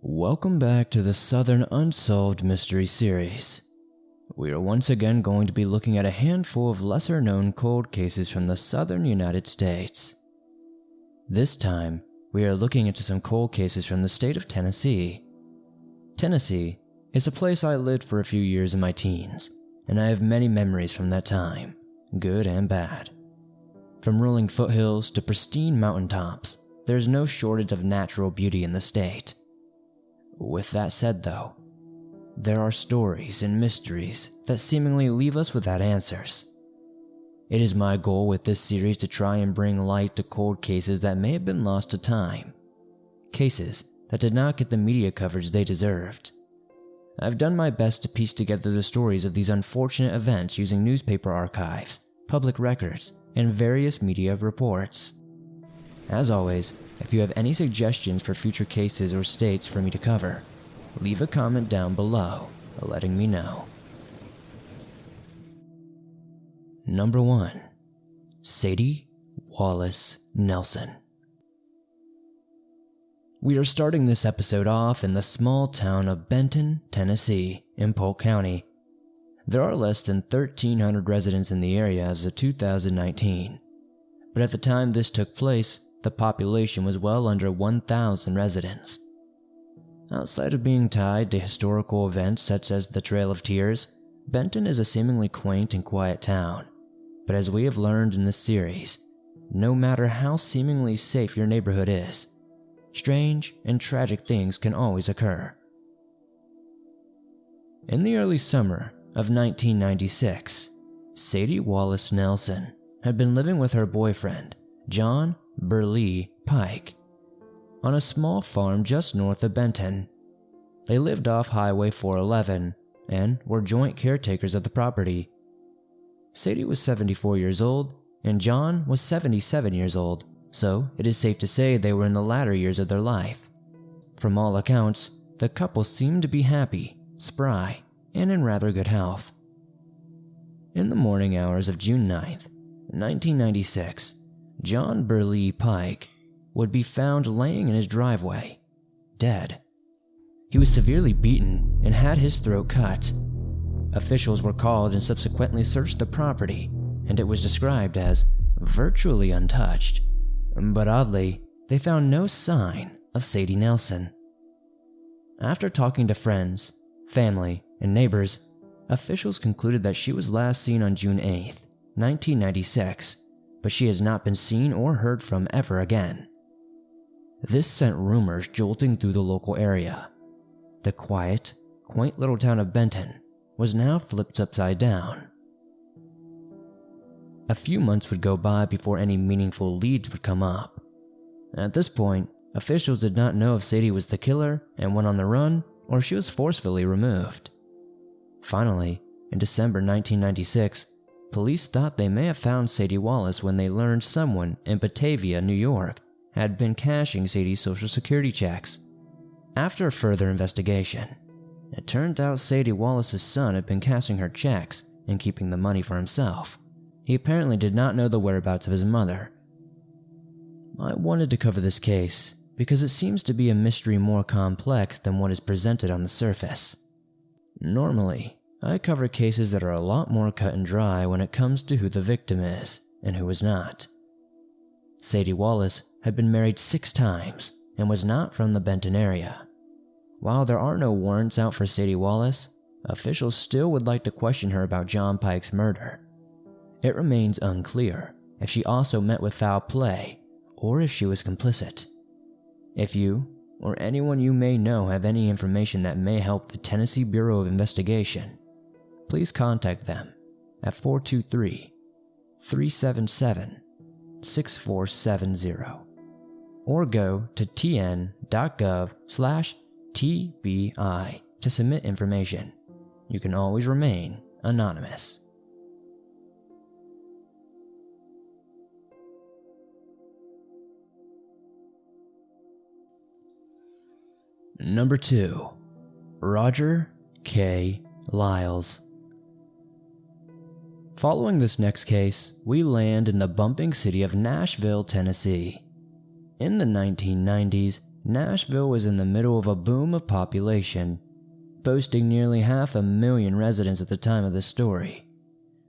Welcome back to the Southern Unsolved Mystery Series. We are once again going to be looking at a handful of lesser-known cold cases from the southern United States. This time, we are looking into some cold cases from the state of Tennessee. Tennessee is a place I lived for a few years in my teens, and I have many memories from that time, good and bad. From rolling foothills to pristine mountaintops, there is no shortage of natural beauty in the state. With that said though, there are stories and mysteries that seemingly leave us without answers. It is my goal with this series to try and bring light to cold cases that may have been lost to time. Cases that did not get the media coverage they deserved. I've done my best to piece together the stories of these unfortunate events using newspaper archives, public records, and various media reports. As always, if you have any suggestions for future cases or states for me to cover, leave a comment down below letting me know. Number 1. Sadie Wallace Nelson. We are starting this episode off in the small town of Benton, Tennessee, in Polk County. There are less than 1,300 residents in the area as of 2019, but at the time this took place, the population was well under 1,000 residents. Outside of being tied to historical events such as the Trail of Tears, Benton is a seemingly quaint and quiet town. But as we have learned in this series, no matter how seemingly safe your neighborhood is, strange and tragic things can always occur. In the early summer of 1996, Sadie Wallace Nelson had been living with her boyfriend, John Burleigh Pike, on a small farm just north of Benton. They lived off Highway 411 and were joint caretakers of the property. Sadie was 74 years old and John was 77 years old, so it is safe to say they were in the latter years of their life. From all accounts, the couple seemed to be happy, spry, and in rather good health. In the morning hours of June 9th, 1996, John Burleigh Pike would be found laying in his driveway, dead. He was severely beaten and had his throat cut. Officials were called and subsequently searched the property, and it was described as virtually untouched. But oddly, they found no sign of Sadie Nelson. After talking to friends, family, and neighbors, officials concluded that she was last seen on June 8th, 1996, but she has not been seen or heard from ever again. This sent rumors jolting through the local area. The quiet, quaint little town of Benton was now flipped upside down. A few months would go by before any meaningful leads would come up. At this point, officials did not know if Sadie was the killer and went on the run, or she was forcefully removed. Finally, in December 1996, police thought they may have found Sadie Wallace when they learned someone in Batavia, New York, had been cashing Sadie's social security checks. After further investigation, it turned out Sadie Wallace's son had been cashing her checks and keeping the money for himself. He apparently did not know the whereabouts of his mother. I wanted to cover this case because it seems to be a mystery more complex than what is presented on the surface. Normally, I cover cases that are a lot more cut and dry when it comes to who the victim is and who is not. Sadie Wallace had been married 6 times and was not from the Benton area. While there are no warrants out for Sadie Wallace, officials still would like to question her about John Pike's murder. It remains unclear if she also met with foul play or if she was complicit. If you or anyone you may know have any information that may help the Tennessee Bureau of Investigation, please contact them at 423-377-6470 or go to tn.gov/TBI to submit information. You can always remain anonymous. Number 2. Roger K Lyles. Following this next case, we land in the bumping city of Nashville, Tennessee. In the 1990s, Nashville was in the middle of a boom of population, boasting nearly 500,000 residents at the time of this story.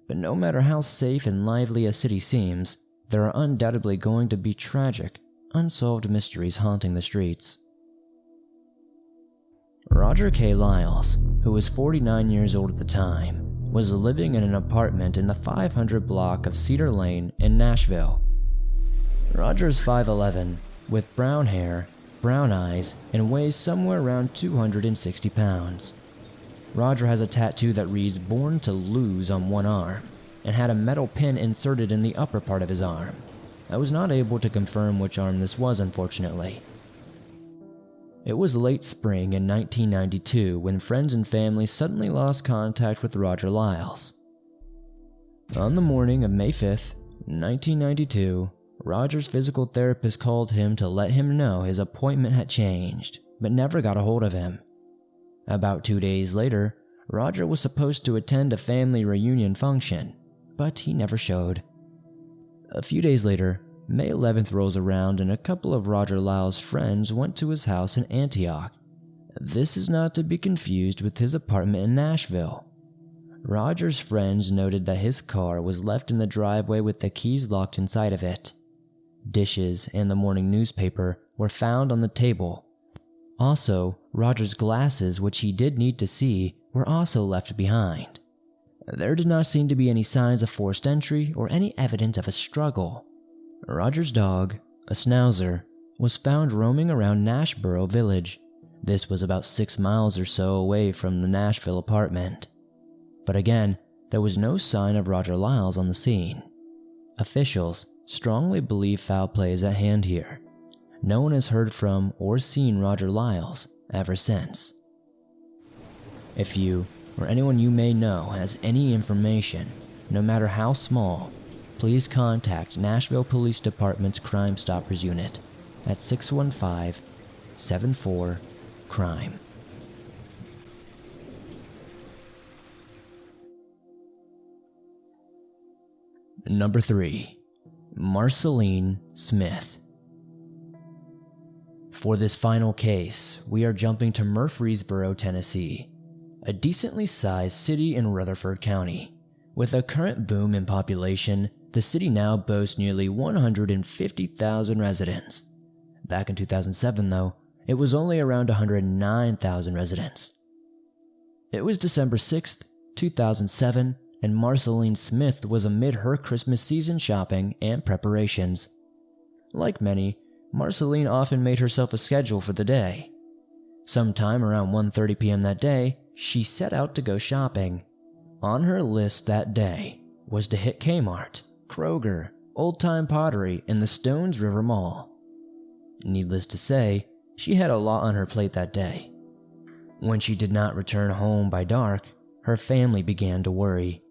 But no matter how safe and lively a city seems, there are undoubtedly going to be tragic, unsolved mysteries haunting the streets. Roger K. Lyles, who was 49 years old at the time, was living in an apartment in the 500 block of Cedar Lane in Nashville. Roger is 5'11", with brown hair, brown eyes, and weighs somewhere around 260 pounds. Roger has a tattoo that reads "Born to Lose" on one arm, and had a metal pin inserted in the upper part of his arm. I was not able to confirm which arm this was, unfortunately. It was late spring in 1992 when friends and family suddenly lost contact with Roger Lyles. On the morning of May 5th, 1992, Roger's physical therapist called him to let him know his appointment had changed, but never got a hold of him. About 2 days later, Roger was supposed to attend a family reunion function, but he never showed. A few days later, May 11th rolls around and a couple of Roger Lyles' friends went to his house in Antioch. This is not to be confused with his apartment in Nashville. Roger's friends noted that his car was left in the driveway with the keys locked inside of it. Dishes and the morning newspaper were found on the table. Also, Roger's glasses, which he did need to see, were also left behind. There did not seem to be any signs of forced entry or any evidence of a struggle. Roger's dog, a schnauzer, was found roaming around Nashboro Village. This was about 6 miles or so away from the Nashville apartment. But again, there was no sign of Roger Lyles on the scene. Officials strongly believe foul play is at hand here. No one has heard from or seen Roger Lyles ever since. If you, or anyone you may know, has any information, no matter how small, please contact Nashville Police Department's Crime Stoppers Unit at 615-74-CRIME. Number 3. Madeline Smith. For this final case, we are jumping to Murfreesboro, Tennessee, a decently sized city in Rutherford County. With a current boom in population, the city now boasts nearly 150,000 residents. Back in 2007, though, it was only around 109,000 residents. It was December 6th, 2007, and Madeline Smith was amid her Christmas season shopping and preparations. Like many, Madeline often made herself a schedule for the day. Sometime around 1:30 p.m. that day, she set out to go shopping. On her list that day was to hit Kmart, Kroger, Old Time Pottery, and the Stones River Mall. Needless to say, she had a lot on her plate that day. When she did not return home by dark, her family began to worry.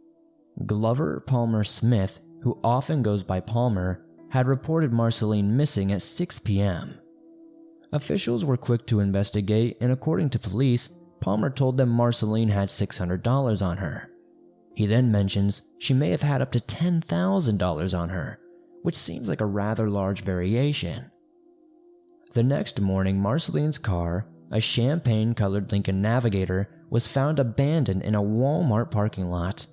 Glover Palmer Smith, who often goes by Palmer, had reported Madeline missing at 6 p.m. Officials were quick to investigate, and according to police, Palmer told them Madeline had $600 on her. He then mentions she may have had up to $10,000 on her, which seems like a rather large variation. The next morning, Madeline's car, a champagne-colored Lincoln Navigator, was found abandoned in a Walmart parking lot.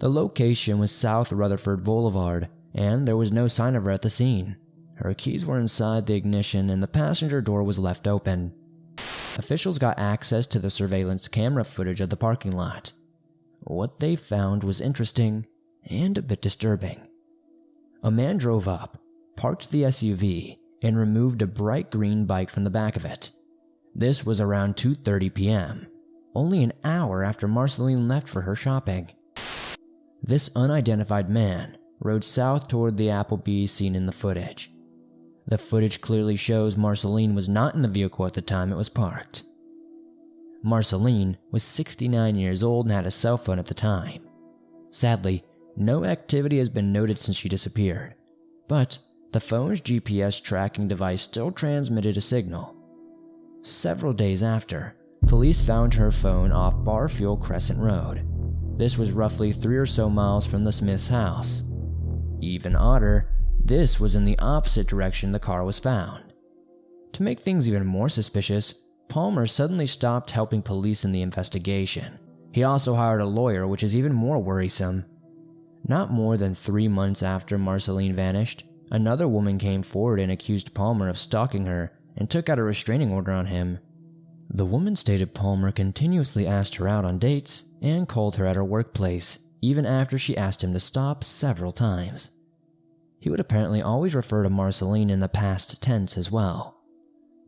The location was South Rutherford Boulevard, and there was no sign of her at the scene. Her keys were inside the ignition and the passenger door was left open. Officials got access to the surveillance camera footage of the parking lot. What they found was interesting and a bit disturbing. A man drove up, parked the SUV, and removed a bright green bike from the back of it. This was around 2:30 p.m., only an hour after Madeline left for her shopping. This unidentified man rode south toward the Applebee's seen in the footage. The footage clearly shows Madeline was not in the vehicle at the time it was parked. Madeline was 69 years old and had a cell phone at the time. Sadly, no activity has been noted since she disappeared, but the phone's GPS tracking device still transmitted a signal. Several days after, police found her phone off Barfield Crescent Road. This was roughly 3 or so miles from the Smith's house. Even odder, this was in the opposite direction the car was found. To make things even more suspicious, Palmer suddenly stopped helping police in the investigation. He also hired a lawyer, which is even more worrisome. Not more than 3 months after Marceline vanished, another woman came forward and accused Palmer of stalking her and took out a restraining order on him. The woman stated Palmer continuously asked her out on dates and called her at her workplace, even after she asked him to stop several times. He would apparently always refer to Marceline in the past tense as well.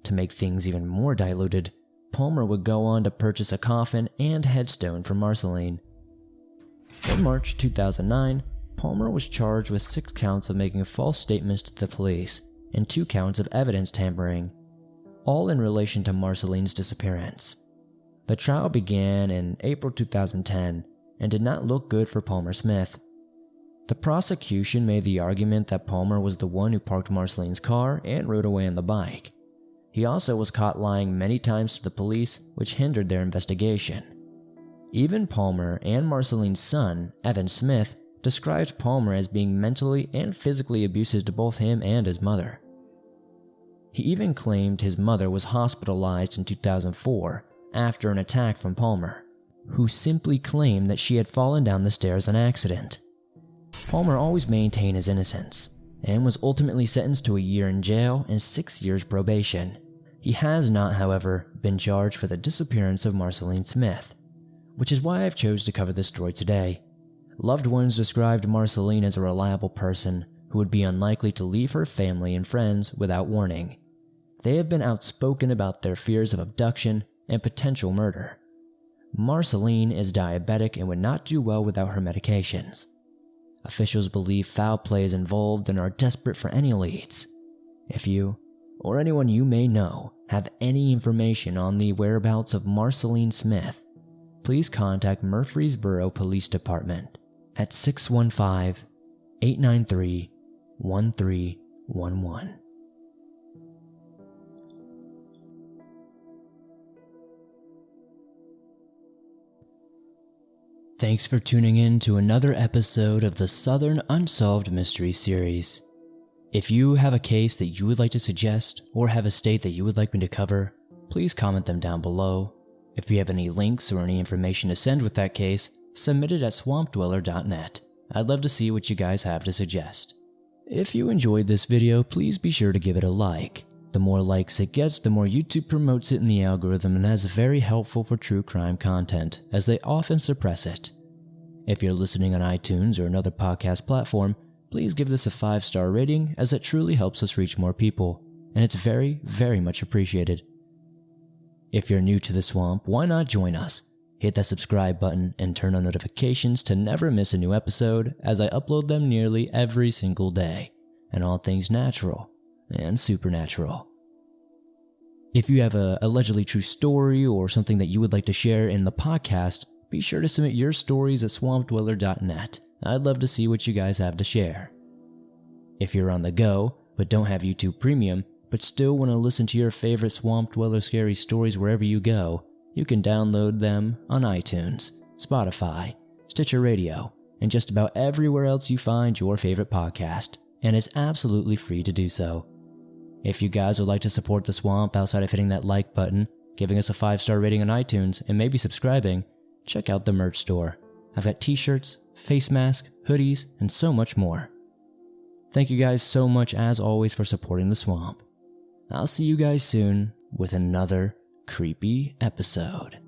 To make things even more diluted, Palmer would go on to purchase a coffin and headstone for Marceline. In March 2009, Palmer was charged with 6 counts of making false statements to the police and 2 counts of evidence tampering, all in relation to Marceline's disappearance. The trial began in April 2010 and did not look good for Palmer Smith. The prosecution made the argument that Palmer was the one who parked Marceline's car and rode away on the bike. He also was caught lying many times to the police, which hindered their investigation. Even Palmer and Marceline's son, Evan Smith, described Palmer as being mentally and physically abusive to both him and his mother. He even claimed his mother was hospitalized in 2004 after an attack from Palmer, who simply claimed that she had fallen down the stairs on accident. Palmer always maintained his innocence and was ultimately sentenced to a year in jail and 6 years probation. He has not, however, been charged for the disappearance of Marceline Smith, which is why I've chose to cover this story today. Loved ones described Marceline as a reliable person who would be unlikely to leave her family and friends without warning. They have been outspoken about their fears of abduction and potential murder. Marceline is diabetic and would not do well without her medications. Officials believe foul play is involved and are desperate for any leads. If you, or anyone you may know, have any information on the whereabouts of Marceline Smith, please contact Murfreesboro Police Department at 615-893-1311. Thanks for tuning in to another episode of the Southern Unsolved Mystery Series. If you have a case that you would like to suggest or have a state that you would like me to cover, please comment them down below. If you have any links or any information to send with that case, submit it at swampdweller.net. I'd love to see what you guys have to suggest. If you enjoyed this video, please be sure to give it a like. The more likes it gets, the more YouTube promotes it in the algorithm, and that's very helpful for true crime content, as they often suppress it. If you're listening on iTunes or another podcast platform, please give this a 5-star rating, as it truly helps us reach more people, and it's very, very much appreciated. If you're new to the swamp, why not join us? Hit that subscribe button and turn on notifications to never miss a new episode, as I upload them nearly every single day, and all things natural and supernatural. If you have a allegedly true story or something that you would like to share in the podcast, be sure to submit your stories at swampdweller.net. I'd love to see what you guys have to share. If you're on the go, but don't have YouTube Premium, but still want to listen to your favorite Swamp Dweller scary stories wherever you go, you can download them on iTunes, Spotify, Stitcher Radio, and just about everywhere else you find your favorite podcast, and it's absolutely free to do so. If you guys would like to support the swamp outside of hitting that like button, giving us a 5-star rating on iTunes, and maybe subscribing, check out the merch store. I've got t-shirts, face masks, hoodies, and so much more. Thank you guys so much as always for supporting the swamp. I'll see you guys soon with another creepy episode.